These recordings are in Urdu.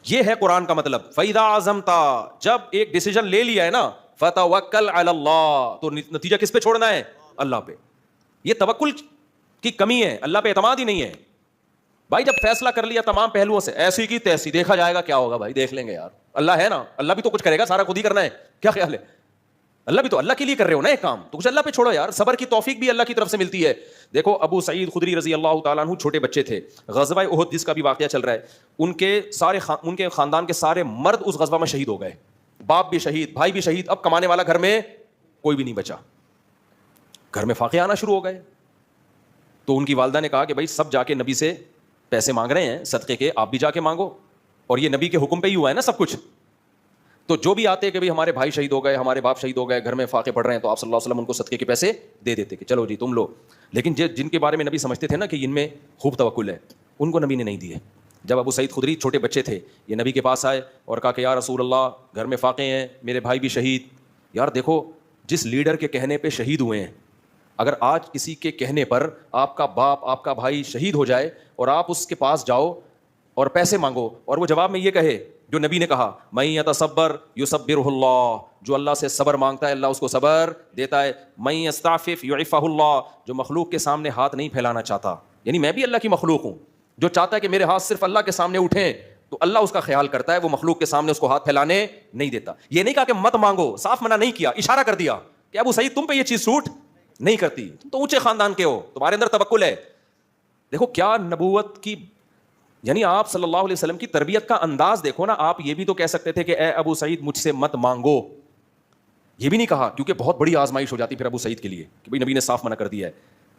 یہ ہے قرآن کا مطلب. فَإِذَا عَزَمْتَ, جب ایک ڈیسیجن لے لیا ہے نا, فَتَوَكَّلْ عَلَى اللَّهِ, تو نتیجہ کس پہ چھوڑنا ہے؟ اللہ پہ. یہ توکل کی کمی ہے, اللہ پہ اعتماد ہی نہیں ہے. بھائی جب فیصلہ کر لیا تمام پہلوؤں سے, ایسی کی تیسی, دیکھا جائے گا کیا ہوگا, بھائی دیکھ لیں گے یار, اللہ ہے نا, اللہ بھی تو کچھ کرے گا, سارا خود ہی کرنا ہے, کیا خیال ہے؟ اللہ بھی تو اللہ کے لیے کر رہے ہو نا ایک کام, تو کچھ اللہ پہ چھوڑو یار. صبر کی توفیق بھی اللہ کی طرف سے ملتی ہے. دیکھو ابو سعید خدری رضی اللہ تعالیٰ عنہ چھوٹے بچے تھے, غزوہ احد جس کا بھی واقعہ چل رہا ہے, ان کے خاندان کے سارے مرد اس غزوہ میں شہید ہو گئے, باپ بھی شہید, بھائی بھی شہید, اب کمانے والا گھر میں کوئی بھی نہیں بچا, گھر میں فاقے آنا شروع ہو گئے. تو ان کی والدہ نے کہا کہ بھائی سب جا کے نبی سے پیسے مانگ رہے ہیں صدقے کے, آپ بھی جا کے مانگو, اور یہ نبی کے حکم پہ ہی ہوا ہے نا سب کچھ. تو جو بھی آتے کہ بھائی ہمارے بھائی شہید ہو گئے, ہمارے باپ شہید ہو گئے, گھر میں فاقے پڑ رہے ہیں, تو آپ صلی اللہ علیہ وسلم ان کو صدقے کے پیسے دے دیتے کہ چلو جی تم لو. لیکن جن کے بارے میں نبی سمجھتے تھے نا کہ ان میں خوب توکل ہے, ان کو نبی نے نہیں دیے. جب ابو سعید خدری چھوٹے بچے تھے, یہ نبی کے پاس آئے اور کہا کہ یا رسول اللہ, گھر میں فاقے ہیں, میرے بھائی بھی شہید. یار دیکھو, جس لیڈر کے کہنے پہ شہید ہوئے ہیں, اگر آج کسی کے کہنے پر آپ کا باپ, آپ کا بھائی شہید ہو جائے اور آپ اس کے پاس جاؤ اور پیسے مانگو, اور وہ جواب میں یہ کہے جو نبی نے کہا, من یتصبر یصبرہ اللہ, جو اللہ سے صبر مانگتا ہے اللہ اس کو صبر دیتا ہے. من یستعفف یعفہ اللہ, جو مخلوق کے سامنے ہاتھ نہیں پھیلانا چاہتا, یعنی میں بھی اللہ کی مخلوق ہوں, جو چاہتا ہے کہ میرے ہاتھ صرف اللہ کے سامنے اٹھیں, تو اللہ اس کا خیال کرتا ہے, وہ مخلوق کے سامنے اس کو ہاتھ پھیلانے نہیں دیتا. یہ نہیں کہا کہ مت مانگو, صاف منع نہیں کیا, اشارہ کر دیا کہ ابو سعید تم پہ یہ چیز سوٹ نہیں کرتی, تم تو اونچے خاندان کے ہو, تمہارے اندر توکل ہے. دیکھو کیا نبوت کی, یعنی آپ صلی اللہ علیہ وسلم کی تربیت کا انداز دیکھو نا. آپ یہ بھی تو کہہ سکتے تھے کہ اے ابو سعید مجھ سے مت مانگو, یہ بھی نہیں کہا, کیونکہ بہت بڑی آزمائش ہو جاتی پھر ابو سعید کے لیے کہ بھائی نبی نے صاف منع کر دیا ہے.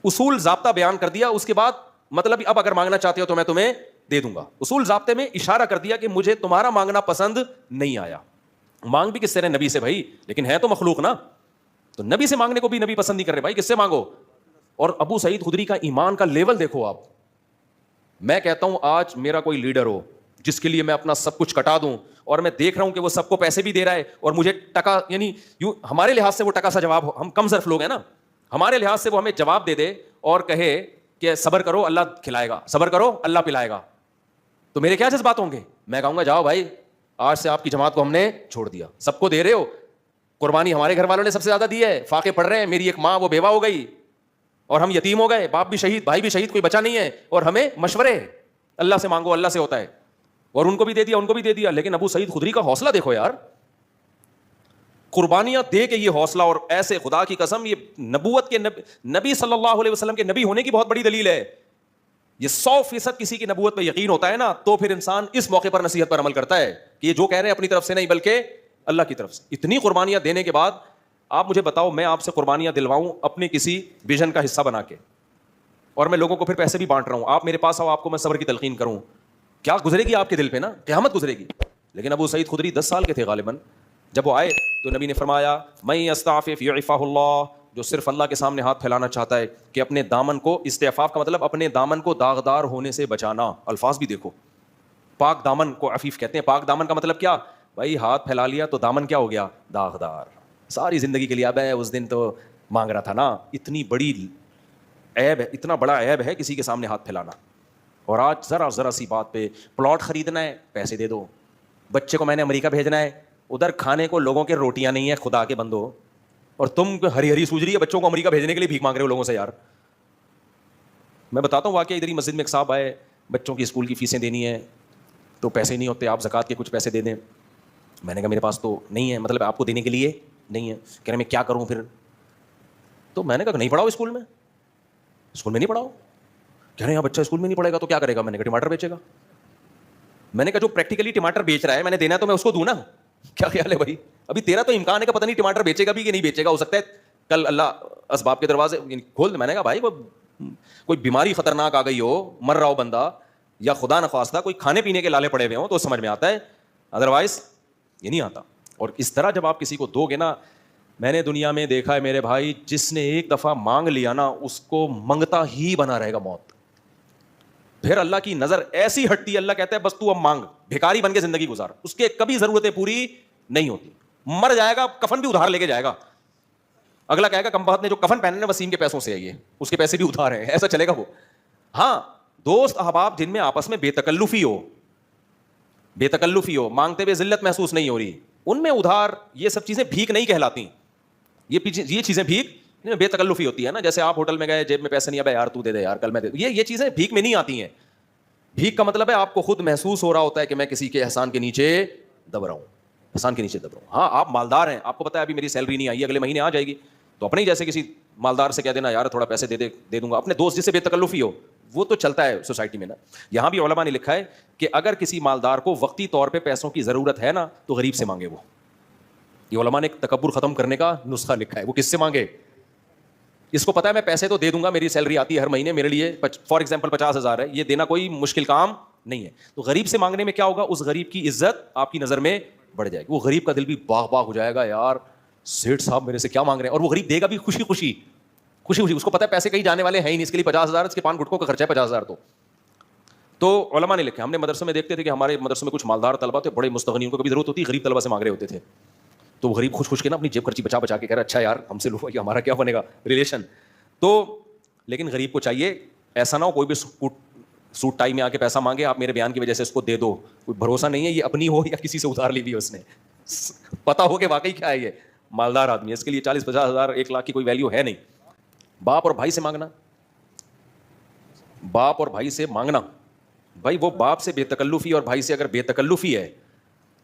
اصول ضابطہ بیان کر دیا, اس کے بعد مطلب اب اگر مانگنا چاہتے ہو تو میں تمہیں دے دوں گا. اصول ضابطے میں اشارہ کر دیا کہ مجھے تمہارا مانگنا پسند نہیں آیا. مانگ بھی کس سے رہے؟ نبی سے بھائی, لیکن ہے تو مخلوق نا, تو نبی سے مانگنے کو بھی نبی پسند نہیں کر رہے, بھائی کس سے مانگو. اور ابو سعید خدری کا ایمان کا لیول دیکھو آپ. میں کہتا ہوں آج میرا کوئی لیڈر ہو جس کے لیے میں اپنا سب کچھ کٹا دوں, اور میں دیکھ رہا ہوں کہ وہ سب کو پیسے بھی دے رہا ہے, اور مجھے ٹکا, یعنی یوں ہمارے لحاظ سے وہ ٹکا سا جواب, ہم کم ظرف لوگ ہیں نا, ہمارے لحاظ سے وہ ہمیں جواب دے دے اور کہے کہ صبر کرو اللہ کھلائے گا, صبر کرو اللہ پلائے گا, تو میرے کیا جذبات ہوں گے؟ میں کہوں گا جاؤ بھائی, آج سے آپ کی جماعت کو ہم نے چھوڑ دیا, سب کو دے رہے ہو, قربانی ہمارے گھر والوں نے سب سے زیادہ دی ہے, فاقے پڑ رہے ہیں, میری ایک ماں وہ بیوہ ہو گئی, اور ہم یتیم ہو گئے, باپ بھی شہید, بھائی بھی شہید, کوئی بچا نہیں ہے, اور ہمیں مشورے اللہ سے مانگو, اللہ سے ہوتا ہے, اور ان کو بھی دے دیا, ان کو بھی دے دیا. لیکن ابو سعید خدری کا حوصلہ دیکھو یار, قربانیاں دے کے یہ حوصلہ, اور ایسے خدا کی قسم یہ نبوت کے نبی صلی اللہ علیہ وسلم کے نبی ہونے کی بہت بڑی دلیل ہے. یہ 100% کسی کی نبوت پہ یقین ہوتا ہے نا, تو پھر انسان اس موقع پر نصیحت پر عمل کرتا ہے کہ یہ جو کہہ رہے ہیں اپنی طرف سے نہیں بلکہ اللہ کی طرف سے. اتنی قربانیاں دینے کے بعد آپ مجھے بتاؤ, میں آپ سے قربانیاں دلواؤں اپنے کسی ویژن کا حصہ بنا کے, اور میں لوگوں کو پھر پیسے بھی بانٹ رہا ہوں, آپ میرے پاس آؤ, آپ کو میں صبر کی تلقین کروں, کیا گزرے گی آپ کے دل پہ نا, قیامت گزرے گی. لیکن ابو سعید خدری 10 سال کے تھے غالباً جب وہ آئے, تو نبی نے فرمایا من یستعفف یعفہ اللہ, جو صرف اللہ کے سامنے ہاتھ پھیلانا چاہتا ہے, کہ اپنے دامن کو, استعفاف کا مطلب اپنے دامن کو داغدار ہونے سے بچانا. الفاظ بھی دیکھو, پاک دامن کو عفیف کہتے ہیں. پاک دامن کا مطلب کیا بھائی, ہاتھ پھیلا لیا تو دامن کیا ہو گیا؟ داغدار, ساری زندگی کے لیے. اب اس دن تو مانگ رہا تھا نا, اتنی بڑی عیب ہے, اتنا بڑا عیب ہے کسی کے سامنے ہاتھ پھیلانا. اور آج ذرا سی بات پہ پلاٹ خریدنا ہے, پیسے دے دو. بچے کو میں نے امریکہ بھیجنا ہے, ادھر کھانے کو لوگوں کے روٹیاں نہیں ہیں, خدا کے بندو, اور تم ہری ہری سوج رہی ہے بچوں کو امریکہ بھیجنے کے لیے بھیک مانگ رہے ہو لوگوں سے. یار میں بتاتا ہوں واقعہ, ادھر ہی مسجد میں ایک صاحب آئے, بچوں کی اسکول کی فیسیں دینی ہے, تو پیسے نہیں ہوتے, آپ زکوٰۃ کے کچھ پیسے دے دیں. میں نے کہا میرے پاس تو نہیں ہے, مطلب آپ کو دینے کے لیے نہیں ہے. کہہ رہے میں کیا کروں پھر؟ تو میں نے کہا نہیں پڑھاؤ اسکول میں, اسکول میں نہیں پڑھاؤ. کہہ رہے ہیں بچہ اسکول میں نہیں پڑھے گا تو کیا کرے گا؟ میں نے کہا ٹماٹر بیچے گا. میں نے کہا جو پریکٹیکلی ٹماٹر بیچ رہا ہے, میں نے دینا ہے تو میں اس کو دوں نا, کیا خیال ہے بھائی؟ ابھی تیرا تو امکان ہے کہ پتہ نہیں ٹماٹر بیچے گا بھی کہ نہیں بیچے گا, ہو سکتا ہے کل اللہ اسباب کے دروازے کھول دے. میں نے کہا بھائی کوئی بیماری خطرناک آ گئی ہو, مر رہا ہو بندہ, یا خدا نخواستہ کوئی کھانے پینے کے لالے پڑے ہوئے ہوں, تو سمجھ میں آتا ہے, ادروائز یہ نہیں آتا. اور اس طرح جب آپ کسی کو دو گے نا, میں نے دنیا میں دیکھا ہے میرے بھائی, جس نے ایک دفعہ مانگ لیا نا, اس کو منگتا ہی بنا رہے گا موت. پھر اللہ کی نظر ایسی ہٹتی ہے, اللہ کہتا ہے بس تو اب مانگ, بھکاری بن کے زندگی گزار, اس کے کبھی ضرورتیں پوری نہیں ہوتی. مر جائے گا, کفن بھی ادھار لے کے جائے گا. اگلا کہے گا کم بخت نے جو کفن پہنے وسیم کے پیسوں سے ہے, یہ اس کے پیسے بھی ادھار ہیں, ایسا چلے گا وہ. ہاں دوست احباب جن میں آپس میں بے تکلفی ہو, بے تکلفی ہو, مانگتے ہوئے ذلت محسوس نہیں ہو رہی, ان میں ادھار یہ سب چیزیں بھیک نہیں کہلاتی. یہ چیزیں بھیک بے تکلفی ہوتی ہے نا, جیسے آپ ہوٹل میں گئے, جیب میں پیسے نہیں, ابے یار تو دے دے یار, کل میں دے دوں, یہ چیزیں بھیک میں نہیں آتی ہیں. بھیک کا مطلب ہے آپ کو خود محسوس ہو رہا ہوتا ہے کہ میں کسی کے احسان کے نیچے دب رہا ہوں, احسان کے نیچے دب رہا ہوں. ہاں آپ مالدار ہیں, آپ کو پتا ہے ابھی میری سیلری نہیں آئی, اگلے مہینے آ جائے گی, تو اپنے ہی جیسے کسی مالدار سے کہہ دینا یار تھوڑا پیسے دے دوں گا. اپنے دوست جس سے بے تکلفی ہو, وہ تو چلتا ہے سوسائٹی میں نا. یہاں بھی علماء نے لکھا ہے کہ اگر کسی مالدار کو وقتی طور پہ پیسوں کی ضرورت ہے نا, تو غریب سے مانگے. وہ یہ علماء نے تکبر ختم کرنے کا نسخہ لکھا ہے. وہ کس سے مانگے؟ اس کو پتا ہے میں پیسے تو دے دوں گا, میری سیلری آتی ہے ہر مہینے, میرے لیے فار ایگزامپل 50,000 ہے, یہ دینا کوئی مشکل کام نہیں ہے. تو غریب سے مانگنے میں کیا ہوگا, اس غریب کی عزت آپ کی نظر میں بڑھ جائے گی. وہ غریب کا دل بھی باغ باغ ہو جائے گا, یار سیٹھ صاحب میرے سے کیا مانگ رہے ہیں, اور وہ غریب دے گا بھی خوشی خوشی. اس کو پتا ہے پیسے کہیں جانے والے ہیں ہی نہیں, اس کے لیے 50,000, اس کے پان گٹکوں کا خرچہ ہے 50,000. تو علماء نے لکھا, ہم نے مدرسے میں دیکھتے تھے کہ ہمارے مدرسے میں کچھ مالدار طلبہ تھے, بڑے مستغنی, ان کو کبھی ضرورت ہوتی, غریب طلبہ سے مانگ رہے ہوتے تھے. تو وہ غریب خوش کے نا اپنی جیب خرچی بچا کے کہہ رہا اچھا یار ہم سے لو, یہ ہمارا کیا بنے گا ریلیشن. تو لیکن غریب کو چاہیے ایسا نہ ہو کوئی بھی سوٹ ٹائی میں آ کے پیسہ مانگے, آپ میرے بیان کی وجہ سے اس کو دے دو, کوئی بھروسہ نہیں ہے یہ اپنی ہو یا کسی سے ادھار لی بھی اس نے, پتا ہو کہ واقعی کیا ہے یہ مالدار آدمی ہے, اس کے لیے 40-50,000 1 لاکھ کی کوئی ویلیو ہے نہیں. باپ اور بھائی سے مانگنا, باپ اور بھائی سے مانگنا, بھائی وہ باپ سے بے تکلفی اور بھائی سے اگر بے تکلفی ہے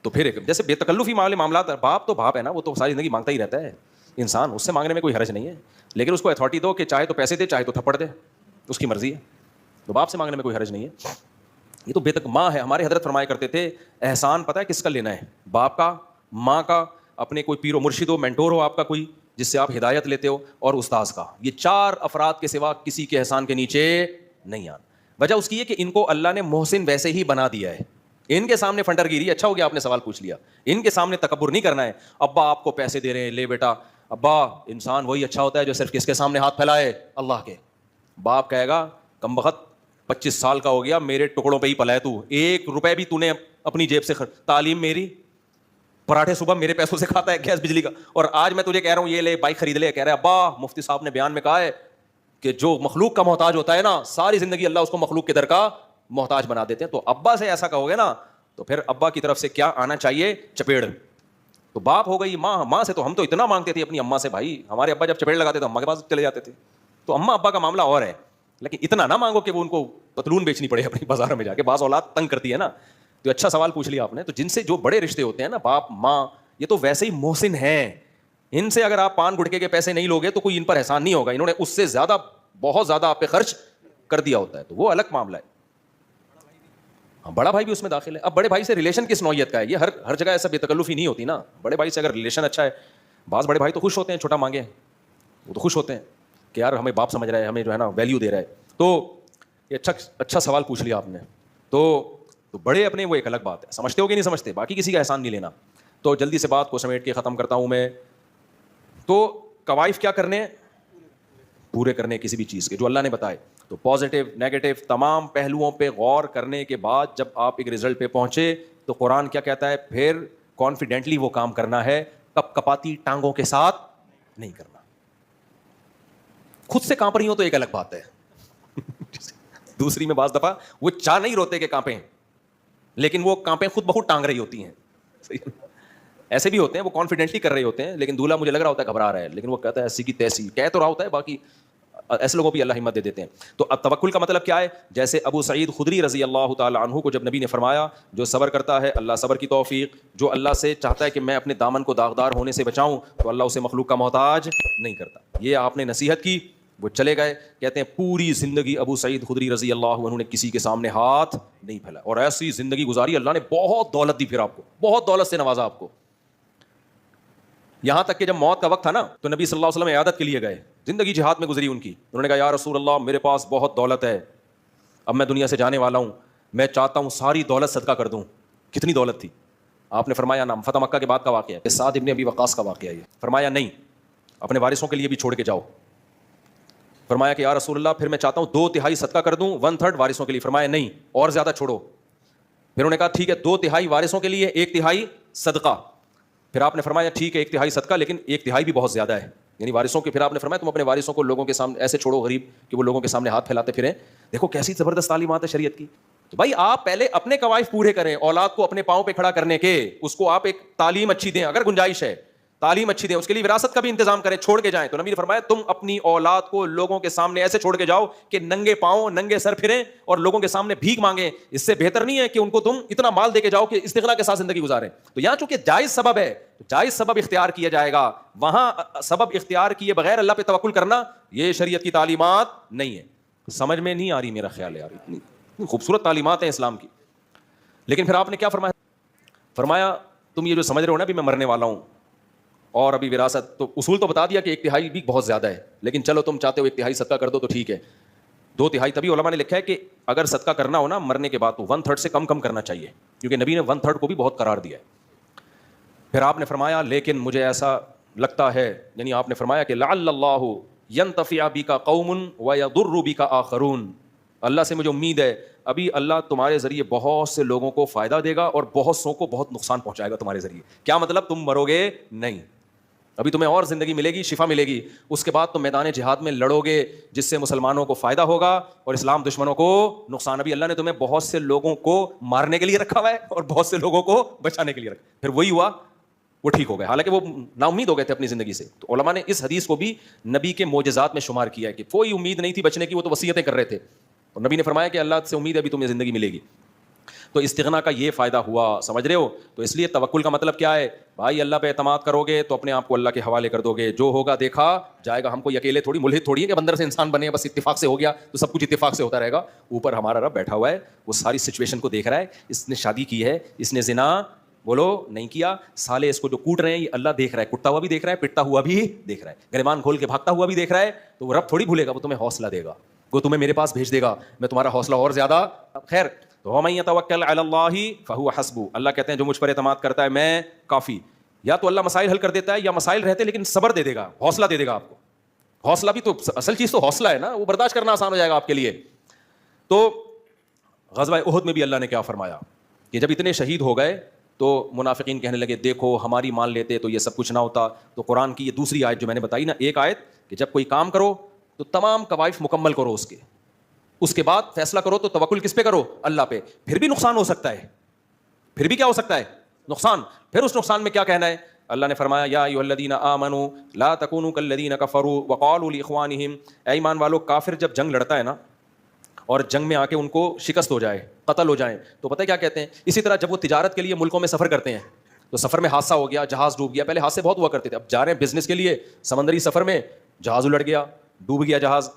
تو پھر جیسے بے تکلفی معاملات, باپ تو باپ ہے نا, وہ تو ساری زندگی مانگتا ہی رہتا ہے انسان, اس سے مانگنے میں کوئی حرج نہیں ہے, لیکن اس کو اتھارٹی دو کہ چاہے تو پیسے دے چاہے تو تھپڑ دے, اس کی مرضی ہے. تو باپ سے مانگنے میں کوئی حرج نہیں ہے. یہ تو بے تک ماں ہے, ہمارے حضرت فرمایا کرتے تھے احسان پتہ ہے کس کا لینا ہے, باپ کا, ماں کا, اپنے کوئی پیر و مرشد ہو, مینٹور ہو آپ کا کوئی جس سے آپ ہدایت لیتے ہو, اور استاذ کا. یہ 4 افراد کے سوا کسی کے احسان کے نیچے نہیں آنا. وجہ اس کی ہے کہ ان کو اللہ نے محسن ویسے ہی بنا دیا ہے. ان کے سامنے فنڈر گیری, اچھا ہو گیا آپ نے سوال پوچھ لیا, ان کے سامنے تکبر نہیں کرنا ہے. ابا آپ کو پیسے دے رہے ہیں, لے بیٹا. ابا انسان وہی اچھا ہوتا ہے جو صرف کس کے سامنے ہاتھ پھیلائے, اللہ کے. باپ کہے گا کم بخت 25 سال کا ہو گیا, میرے ٹکڑوں پہ ہی پلا ہے تو, 1 روپے بھی تو نے اپنی جیب سے تعلیم میری, پراٹھے صبح میرے پیسوں سے کھاتا ہے, گیس بجلی کا, اور آج میں تجھے کہہ رہا ہوں یہ لے بائک خرید لے, کہہ رہا ہے ابا مفتی صاحب نے بیان میں کہا ہے کہ جو مخلوق کا محتاج ہوتا ہے نا, ساری زندگی اللہ اس کو مخلوق کے در کا محتاج بنا دیتے ہیں. تو ابا سے ایسا کہو گے نا تو پھر ابا کی طرف سے کیا آنا چاہیے, چپیڑ. تو باپ ہو گئی, ماں سے تو ہم تو اتنا مانگتے تھے اپنی اماں سے, بھائی ہمارے ابا جب چپیڑ لگاتے تھے اماں کے پاس چلے جاتے تھے. تو اماں ابا کا معاملہ اور ہے, لیکن اتنا نہ مانگو کہ وہ ان کو پتلون بیچنی پڑے اپنی بازار میں جا کے, بعض اولاد تنگ کرتی ہے نا. تو اچھا سوال پوچھ لیا آپ نے. تو جن سے جو بڑے رشتے ہوتے ہیں نا, باپ ماں, یہ تو ویسے ہی محسن ہیں, ان سے اگر آپ پان گٹکے کے پیسے نہیں لوگے تو کوئی ان پر احسان نہیں ہوگا, انہوں نے اس سے زیادہ بہت زیادہ آپ پہ خرچ کر دیا ہوتا ہے, تو وہ الگ معاملہ ہے. ہاں بڑا بھائی بھی اس میں داخل ہے. اب بڑے بھائی سے ریلیشن کس نوعیت کا ہے, یہ ہر جگہ ایسا بے تکلفی نہیں ہوتی نا. بڑے بھائی سے اگر ریلیشن اچھا ہے, بعض بڑے بھائی تو خوش ہوتے ہیں چھوٹا مانگے, وہ تو خوش ہوتے ہیں کہ یار ہمیں باپ سمجھ رہا ہے, ہمیں جو ہے نا ویلیو دے رہا ہے. تو یہ اچھا سوال پوچھ لیا آپ نے. تو بڑے اپنے وہ ایک الگ بات ہے, سمجھتے ہو کہ نہیں سمجھتے, باقی کسی کا احسان نہیں لینا. تو جلدی سے بات کو سمیٹ کے ختم کرتا ہوں میں. تو قوائف کیا کرنے, پورے کرنے کسی بھی چیز کے جو اللہ نے بتائے. تو پازیٹیو نیگیٹو تمام پہلوؤں پہ غور کرنے کے بعد جب آپ ایک رزلٹ پہ پہنچے تو قرآن کیا کہتا ہے, پھر کانفیڈنٹلی وہ کام کرنا ہے, کپ کپاتی ٹانگوں کے ساتھ نہیں کرنا. خود سے کانپ رہی ہو تو ایک الگ بات ہے, دوسری میں بعض دفعہ وہ چاہ نہیں روتے کہ کانپیں, لیکن وہ کانپیں خود بخود ٹانگ رہی ہوتی ہیں. ایسے بھی ہوتے ہیں وہ کانفیڈنٹلی کر رہے ہوتے ہیں, لیکن دولہا مجھے لگ رہا ہوتا ہے گھبرا رہا ہے, لیکن وہ کہتا ہے ایسی کی تیسی, کہہ تو رہا ہوتا ہے, باقی ایسے لوگوں بھی اللہ ہمت دے دیتے ہیں. تو اب توکل کا مطلب کیا ہے, جیسے ابو سعید خدری رضی اللہ تعالی عنہ کو جب نبی نے فرمایا جو صبر کرتا ہے اللہ صبر کی توفیق, جو اللہ سے چاہتا ہے کہ میں اپنے دامن کو داغدار ہونے سے بچاؤں تو اللہ اسے مخلوق کا محتاج نہیں کرتا. یہ آپ نے نصیحت کی, وہ چلے گئے. کہتے ہیں پوری زندگی ابو سعید خدری رضی اللہ عنہ نے کسی کے سامنے ہاتھ نہیں پھیلایا, اور ایسی زندگی گزاری, اللہ نے بہت دولت دی, پھر آپ کو بہت دولت سے نوازا آپ کو. یہاں تک کہ جب موت کا وقت تھا نا تو نبی صلی اللہ علیہ وسلم عیادت کے لیے گئے, زندگی جہاد میں گزری ان کی. انہوں نے کہا یا رسول اللہ میرے پاس بہت دولت ہے, اب میں دنیا سے جانے والا ہوں, میں چاہتا ہوں ساری دولت صدقہ کر دوں. کتنی دولت تھی؟ آپ نے فرمایا نام, فتح مکہ کے بعد کا واقعہ ہے, سعد ابن ابی وقاص کا واقعہ ہے یہ. فرمایا نہیں, اپنے وارثوں کے لیے بھی چھوڑ کے جاؤ. فرمایا کہ یا رسول اللہ پھر میں چاہتا ہوں 2/3 صدقہ کر دوں, 1/3 وارثوں کے لیے. فرمایا نہیں, اور زیادہ چھوڑو. پھر انہوں نے کہا ٹھیک ہے 2/3 وارثوں کے لیے 1/3 صدقہ. پھر آپ نے فرمایا ٹھیک ہے 1/3 صدقہ, لیکن 1/3 بھی بہت زیادہ ہے, یعنی وارثوں کے. پھر آپ نے فرمایا تم اپنے وارثوں کو لوگوں کے سامنے ایسے چھوڑو غریب کہ وہ لوگوں کے سامنے ہاتھ پھیلاتے پھریں. دیکھو کیسی زبردست تعلیمات ہے شریعت کی. تو بھائی آپ پہلے اپنے قوائف پورے کریں, اولاد کو اپنے پاؤں پہ کھڑا کرنے کے, اس کو آپ ایک تعلیم اچھی دیں, اگر گنجائش ہے تعلیم اچھی دیں, اس کے لیے وراثت کا بھی انتظام کریں, چھوڑ کے جائیں. تو نبی نے فرمایا تم اپنی اولاد کو لوگوں کے سامنے ایسے چھوڑ کے جاؤ کہ ننگے پاؤں ننگے سر پھریں اور لوگوں کے سامنے بھیک مانگیں. اس سے بہتر نہیں ہے کہ ان کو تم اتنا مال دے کے جاؤ کہ استغنا کے ساتھ زندگی گزاریں. تو یہاں چونکہ جائز سبب ہے تو جائز سبب اختیار کیا جائے گا, وہاں سبب اختیار کیے بغیر اللہ پہ توکل کرنا یہ شریعت کی تعلیمات نہیں ہے. سمجھ میں نہیں آ رہی میرا خیال ہے یار, اتنی خوبصورت تعلیمات ہیں اسلام کی. لیکن پھر آپ نے کیا فرمایا؟ فرمایا تم یہ جو سمجھ رہے ہو نا بھی میں مرنے والا ہوں اور ابھی وراثت, تو اصول تو بتا دیا کہ 1/3 بھی بہت زیادہ ہے, لیکن چلو تم چاہتے ہو 1/3 صدقہ کر دو تو ٹھیک ہے, 2/3 تبھی علماء نے لکھا ہے کہ اگر صدقہ کرنا ہو نا مرنے کے بعد تو 1/3 سے کم کرنا چاہیے, کیونکہ نبی نے 1/3 کو بھی بہت قرار دیا ہے. پھر آپ نے فرمایا لیکن مجھے ایسا لگتا ہے, یعنی آپ نے فرمایا کہ لعل اللہ ینتفع بک قوم ویضر بک آخرون, اللہ سے مجھے امید ہے ابھی اللہ تمہارے ذریعے بہت سے لوگوں کو فائدہ دے گا اور بہت سو کو بہت نقصان پہنچائے گا تمہارے ذریعے. کیا مطلب؟ تم مرو گے نہیں, ابھی تمہیں اور زندگی ملے گی, شفا ملے گی, اس کے بعد تم میدان جہاد میں لڑو گے جس سے مسلمانوں کو فائدہ ہوگا اور اسلام دشمنوں کو نقصان. ابھی اللہ نے تمہیں بہت سے لوگوں کو مارنے کے لیے رکھا ہوا ہے اور بہت سے لوگوں کو بچانے کے لیے رکھا. پھر وہی ہوا, وہ ٹھیک ہو گئے, حالانکہ وہ نا امید ہو گئے تھے اپنی زندگی سے. تو علماء نے اس حدیث کو بھی نبی کے معجزات میں شمار کیا ہے کہ کوئی امید نہیں تھی بچنے کی, وہ تو وصیتیں کر رہے تھے, اور نبی نے فرمایا کہ اللہ سے امید ہے ابھی تمہیں زندگی ملے گی. تو استغنا کا یہ فائدہ ہوا, سمجھ رہے ہو؟ تو اس لیے توکل کا مطلب کیا ہے بھائی, اللہ پہ اعتماد کرو گے تو اپنے آپ کو اللہ کے حوالے کر دو گے, جو ہوگا دیکھا جائے گا. ہم کو اکیلے تھوڑی ملحد تھوڑی ہے کہ بندر سے انسان بنے, بس اتفاق سے ہو گیا تو سب کچھ اتفاق سے ہوتا رہے گا. اوپر ہمارا رب بیٹھا ہوا ہے, وہ ساری سچویشن کو دیکھ رہا ہے. اس نے شادی کی ہے, اس نے زنا بولو نہیں کیا, سالے اس کو جو کوٹ رہے ہیں یہ اللہ دیکھ رہا ہے, کٹتا ہوا بھی دیکھ رہا ہے, پٹتا ہوا بھی دیکھ رہا ہے, گریبان کھول کے بھاگتا ہوا بھی دیکھ رہا ہے. تو وہ رب تھوڑی بھولے گا, وہ تمہیں حوصلہ دے گا, وہ تمہیں میرے پاس بھیج دے گا, میں تمہارا حوصلہ اور زیادہ. خیر, تو وَمَن يَتَوَكَّلْ عَلَى اللَّهِ فَهُوَ حَسْبُهُ, اللہ کہتے ہیں جو مجھ پر اعتماد کرتا ہے میں کافی. یا تو اللہ مسائل حل کر دیتا ہے, یا مسائل رہتے لیکن صبر دے دے گا, حوصلہ دے دے گا آپ کو. حوصلہ بھی تو اصل چیز تو حوصلہ ہے نا, وہ برداشت کرنا آسان ہو جائے گا آپ کے لیے. تو غزوہ احد میں بھی اللہ نے کیا فرمایا کہ جب اتنے شہید ہو گئے تو منافقین کہنے لگے دیکھو ہماری مان لیتے تو یہ سب کچھ نہ ہوتا. تو قرآن کی یہ دوسری آیت جو میں نے بتائی نا, ایک آیت کہ جب کوئی کام کرو تو تمام قوائف مکمل کرو, اس کے بعد فیصلہ کرو تو توکل کس پہ کرو؟ اللہ پہ. پھر بھی نقصان ہو سکتا ہے, پھر بھی کیا ہو سکتا ہے؟ نقصان. پھر اس نقصان میں کیا کہنا ہے؟ اللہ نے فرمایا یا ایھا الذین آمنوا لا تکونوا کالذین کفروا وقالوا لاخوانہم, اے ایمان والو کافر جب جنگ لڑتا ہے نا اور جنگ میں آ کے ان کو شکست ہو جائے, قتل ہو جائیں, تو پتہ ہے کیا کہتے ہیں؟ اسی طرح جب وہ تجارت کے لیے ملکوں میں سفر کرتے ہیں تو سفر میں حادثہ ہو گیا, جہاز ڈوب گیا. پہلے حادثے بہت ہوا کرتے تھے, اب جا رہے ہیں بزنس کے لیے سمندری سفر میں, جہاز الٹ گیا, ڈوب گیا جہاز.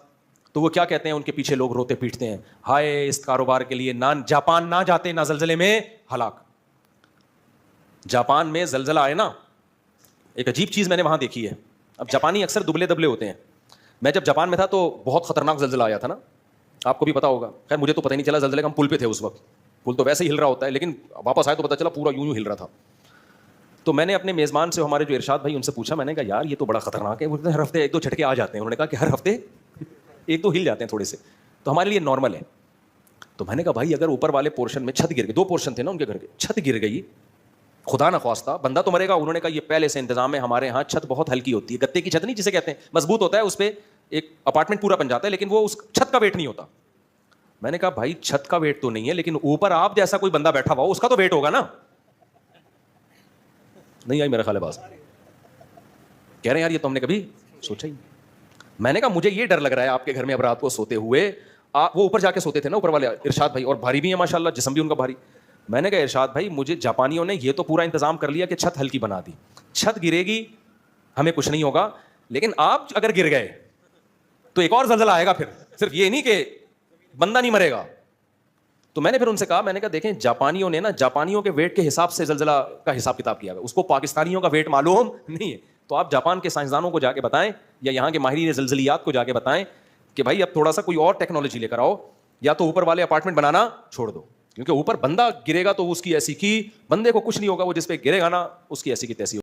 تو وہ کیا کہتے ہیں؟ ان کے پیچھے لوگ روتے پیٹتے ہیں, ہائے اس کاروبار کے لیے نہ جاپان نہ جاتے, نہ زلزلے میں ہلاک. جاپان میں زلزلہ آئے نا, ایک عجیب چیز میں نے وہاں دیکھی ہے. اب جاپانی اکثر دبلے دبلے ہوتے ہیں. میں جب جاپان میں تھا تو بہت خطرناک زلزلہ آیا تھا نا, آپ کو بھی پتا ہوگا. خیر مجھے تو پتہ نہیں چلا, زلزلے کا ہم پل پہ تھے اس وقت, پل تو ویسے ہی ہل رہا ہوتا ہے, لیکن واپس آئے تو پتہ چلا پورا یوں ہل رہا تھا. تو میں نے اپنے میزبان سے, ہمارے جو ارشاد بھائی, ان سے پوچھا, میں نے کہا یار یہ تو بڑا خطرناک ہے. ہر ہفتے 1-2 جھٹکے آ جاتے ہیں. انہوں نے کہا کہ ہر ہفتے 1-2 ہل جاتے ہیں تھوڑے سے, تو ہمارے لیے نارمل ہے. تو میں نے کہا بھائی اگر اوپر والے پورشن میں چھت گر گئی, 2 پورشن تھے نا ان کے گھر کے, چھت گر گئی, خدا نہ خواستہ بندہ تو مرے گا. انہوں نے کہا یہ پہلے سے انتظام ہے, ہمارے ہاں چھت بہت ہلکی ہوتی ہے, گتے کی چھت نہیں جسے کہتے ہیں, مضبوط ہوتا ہے, اس پہ ایک اپارٹمنٹ پورا بن جاتا ہے, لیکن وہ اس چھت کا ویٹ نہیں ہوتا. میں نے کہا بھائی چھت کا ویٹ تو نہیں ہے, لیکن اوپر آپ جیسا کوئی بندہ بیٹھا ہوا اس کا تو ویٹ ہوگا نا. نہیں آئی میرا خیال ہے بات, کہہ رہے ہیں یار یہ تو ہم نے کبھی سوچا ہی. میں نے کہا مجھے یہ ڈر لگ رہا ہے آپ کے گھر میں اب رات کو سوتے ہوئے, وہ اوپر جا کے سوتے تھے نا اوپر والے ارشاد بھائی, اور بھاری بھی ہیں ماشاء اللہ, جسم بھی ان کا بھاری. میں نے کہا ارشاد بھائی مجھے جاپانیوں نے یہ تو پورا انتظام کر لیا کہ چھت ہلکی بنا دی, چھت گرے گی ہمیں کچھ نہیں ہوگا, لیکن آپ اگر گر گئے تو ایک اور زلزلہ آئے گا. پھر صرف یہ نہیں کہ بندہ نہیں مرے گا. تو میں نے پھر ان سے کہا, میں نے کہا دیکھیں جاپانیوں نے نا جاپانیوں کے ویٹ کے حساب سے زلزلہ کا حساب کتاب کیا ہے, اس کو پاکستانیوں کا ویٹ معلوم نہیں ہے. تو آپ جاپان کے سائنسدانوں کو جا کے بتائیں, یا یہاں کے ماہرین زلزلیات کو جا کے بتائیں کہ بھائی اب تھوڑا سا کوئی اور ٹیکنالوجی لے کر آؤ, یا تو اوپر والے اپارٹمنٹ بنانا چھوڑ دو, کیونکہ اوپر بندہ گرے گا تو اس کی ایسی کی, بندے کو کچھ نہیں ہوگا, وہ جس پہ گرے گا نا اس کی ایسی کی تیسی.